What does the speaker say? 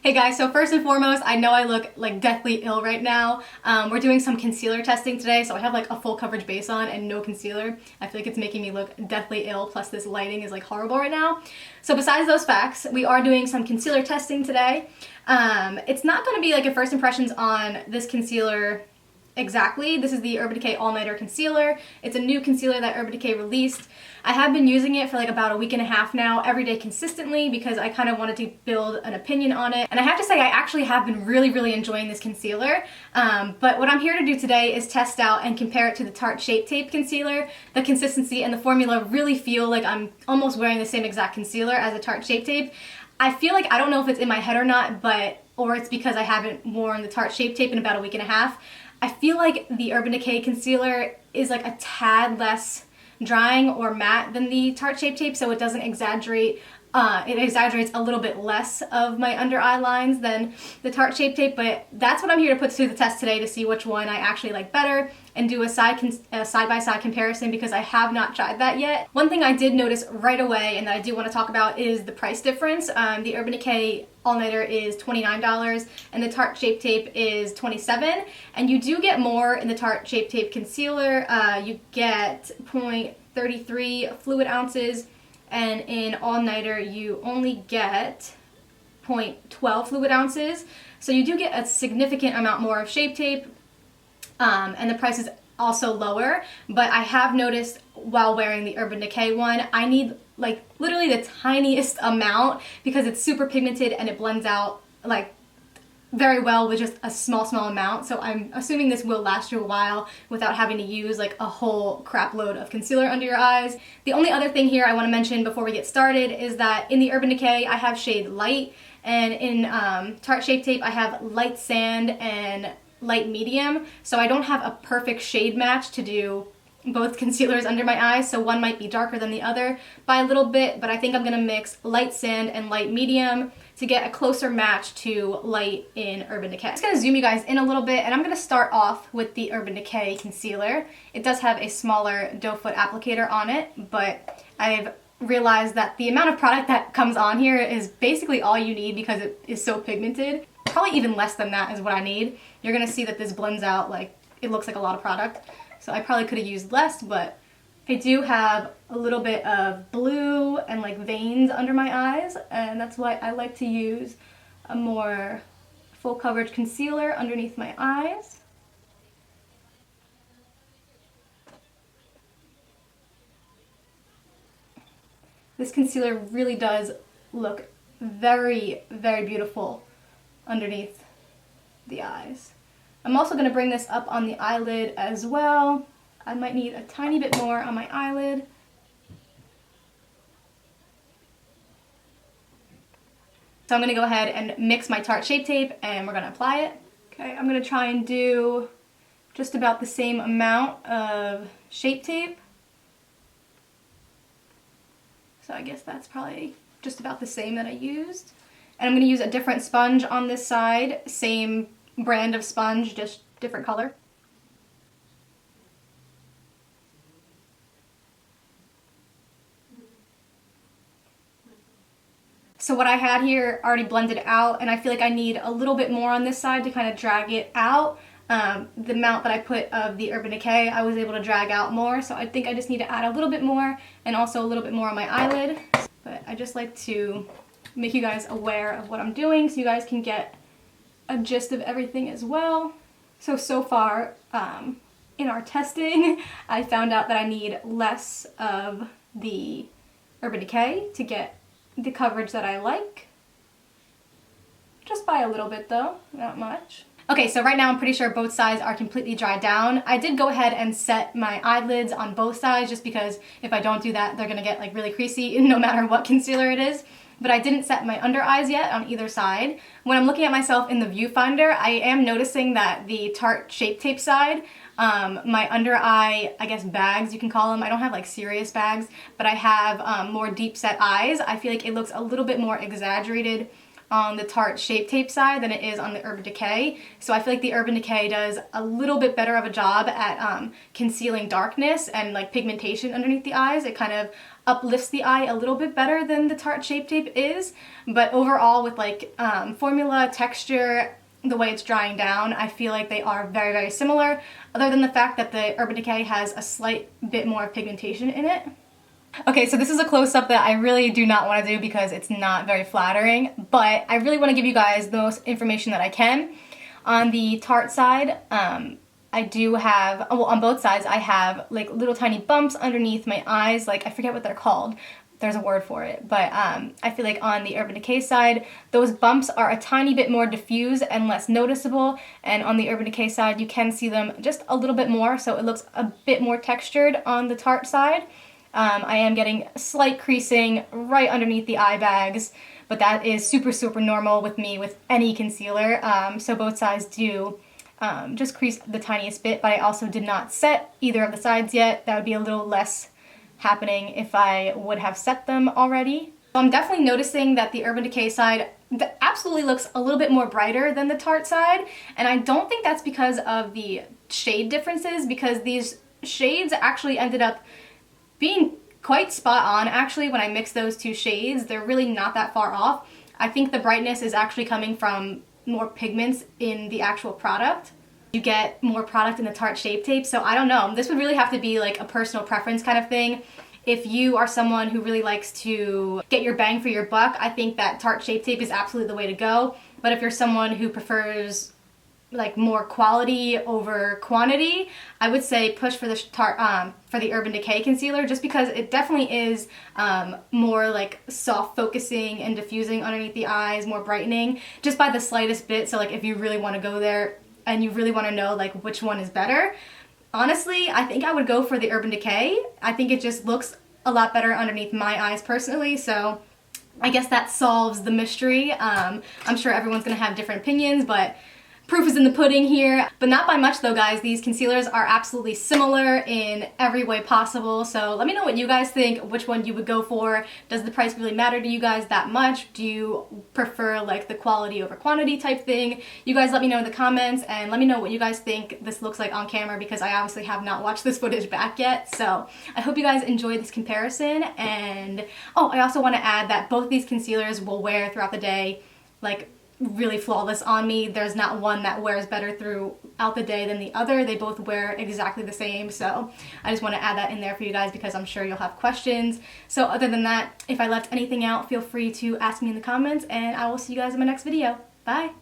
Hey guys, so first and foremost, I know I look like deathly ill right now. We're doing some concealer testing today, so I have like a full coverage base on and no concealer. I feel like it's making me look deathly ill, plus this lighting is like horrible right now. So besides those facts, we are doing some concealer testing today. It's not going to be like a first impressions on this concealer exactly. This is the Urban Decay All Nighter Concealer. It's a new concealer that Urban Decay released. I have been using it for like about a week and a half now, every day consistently, because I kind of wanted to build an opinion on it. And I have to say, I actually have been really enjoying this concealer. But what I'm here to do today is test out and compare it to the Tarte Shape Tape Concealer. The consistency and the formula really feel like I'm almost wearing the same exact concealer as a Tarte Shape Tape. I feel like, I don't know if it's in my head or not, or it's because I haven't worn the Tarte Shape Tape in about a week and a half. I feel like the Urban Decay concealer is like a tad less drying or matte than the Tarte Shape Tape, so it doesn't exaggerate. It exaggerates a little bit less of my under eye lines than the Tarte Shape Tape, but that's what I'm here to put through the test today to see which one I actually like better and do a side-by-side comparison, because I have not tried that yet. One thing I did notice right away and that I do want to talk about is the price difference. The Urban Decay All Nighter is $29 and the Tarte Shape Tape is $27, and you do get more in the Tarte Shape Tape Concealer. You get 0.33 fluid ounces, and in All Nighter you only get 0.12 fluid ounces. So you do get a significant amount more of Shape Tape, and the price is also lower. But I have noticed while wearing the Urban Decay one, I need like literally the tiniest amount because it's super pigmented and it blends out like very well with just a small amount. So I'm assuming this will last you a while without having to use like a whole crap load of concealer under your eyes. The only other thing here I want to mention before we get started is that in the Urban Decay I have shade Light, and in Tarte Shape Tape I have Light Sand and Light Medium. So I don't have a perfect shade match to do both concealers under my eyes, so one might be darker than the other by a little bit, but I think I'm going to mix Light Sand and Light Medium to get a closer match to Light in Urban Decay. I'm just going to zoom you guys in a little bit, and I'm going to start off with the Urban Decay concealer. It does have a smaller doe foot applicator on it, but I've realized that the amount of product that comes on here is basically all you need because it is so pigmented. Probably even less than that is what I need. You're going to see that this blends out like it looks like a lot of product. So I probably could have used less, but I do have a little bit of blue and like veins under my eyes, and that's why I like to use a more full coverage concealer underneath my eyes. This concealer really does look very beautiful underneath the eyes. I'm also going to bring this up on the eyelid as well. I might need a tiny bit more on my eyelid. So I'm going to go ahead and mix my Tarte Shape Tape and we're going to apply it. Okay, I'm going to try and do just about the same amount of Shape Tape. So I guess that's probably just about the same that I used. And I'm going to use a different sponge on this side, same brand of sponge, just different color. So what I had here already blended out, and I feel like I need a little bit more on this side to kind of drag it out. The amount that I put of the Urban Decay, I was able to drag out more, so I think I just need to add a little bit more and also a little bit more on my eyelid. But I just like to make you guys aware of what I'm doing so you guys can get a gist of everything as well. So far in our testing, I found out that I need less of the Urban Decay to get the coverage that I like. Just by a little bit though, not much. Okay, so right now I'm pretty sure both sides are completely dried down. I did go ahead and set my eyelids on both sides just because if I don't do that, they're gonna get like really creasy no matter what concealer it is. But I didn't set my under eyes yet on either side. When I'm looking at myself in the viewfinder, I am noticing that the Tarte Shape Tape side, my under eye, I guess bags you can call them, I don't have like serious bags, but I have more deep set eyes. I feel like it looks a little bit more exaggerated on the Tarte Shape Tape side than it is on the Urban Decay. So I feel like the Urban Decay does a little bit better of a job at concealing darkness and like pigmentation underneath the eyes. It kind of uplifts the eye a little bit better than the Tarte Shape Tape is, but overall with like formula, texture, the way it's drying down, I feel like they are very, very similar, other than the fact that the Urban Decay has a slight bit more pigmentation in it. Okay, so this is a close-up that I really do not want to do because it's not very flattering, but I really want to give you guys the most information that I can. On the Tarte side, I do have, well, on both sides, I have like little tiny bumps underneath my eyes, like I forget what they're called. There's a word for it, but I feel like on the Urban Decay side, those bumps are a tiny bit more diffuse and less noticeable, and on the Urban Decay side, you can see them just a little bit more, so it looks a bit more textured on the Tarte side. I am getting slight creasing right underneath the eye bags, but that is super, super normal with me with any concealer, so both sides do just crease the tiniest bit, but I also did not set either of the sides yet. That would be a little less happening if I would have set them already. So I'm definitely noticing that the Urban Decay side absolutely looks a little bit more brighter than the Tarte side, and I don't think that's because of the shade differences, because these shades actually ended up being quite spot on actually when I mix those two shades. They're really not that far off. I think the brightness is actually coming from more pigments in the actual product. You get more product in the Tarte Shape Tape, so I don't know. This would really have to be like a personal preference kind of thing. If you are someone who really likes to get your bang for your buck, I think that Tarte Shape Tape is absolutely the way to go. But if you're someone who prefers like more quality over quantity, I would say push for the Urban Decay concealer, just because it definitely is more like soft focusing and diffusing underneath the eyes, more brightening, just by the slightest bit. So like if you really want to go there and you really want to know like which one is better, honestly, I think I would go for the Urban Decay. I think it just looks a lot better underneath my eyes personally, so I guess that solves the mystery. I'm sure everyone's gonna have different opinions, but proof is in the pudding here, but not by much though, guys. These concealers are absolutely similar in every way possible, so let me know what you guys think, which one you would go for. Does the price really matter to you guys that much? Do you prefer like the quality over quantity type thing? You guys let me know in the comments, and let me know what you guys think this looks like on camera, because I obviously have not watched this footage back yet. So I hope you guys enjoyed this comparison, and oh, I also want to add that both these concealers will wear throughout the day, like really flawless on me. There's not one that wears better throughout the day than the other. They both wear exactly the same, so I just want to add that in there for you guys because I'm sure you'll have questions. So other than that, if I left anything out, feel free to ask me in the comments, and I will see you guys in my next video. Bye!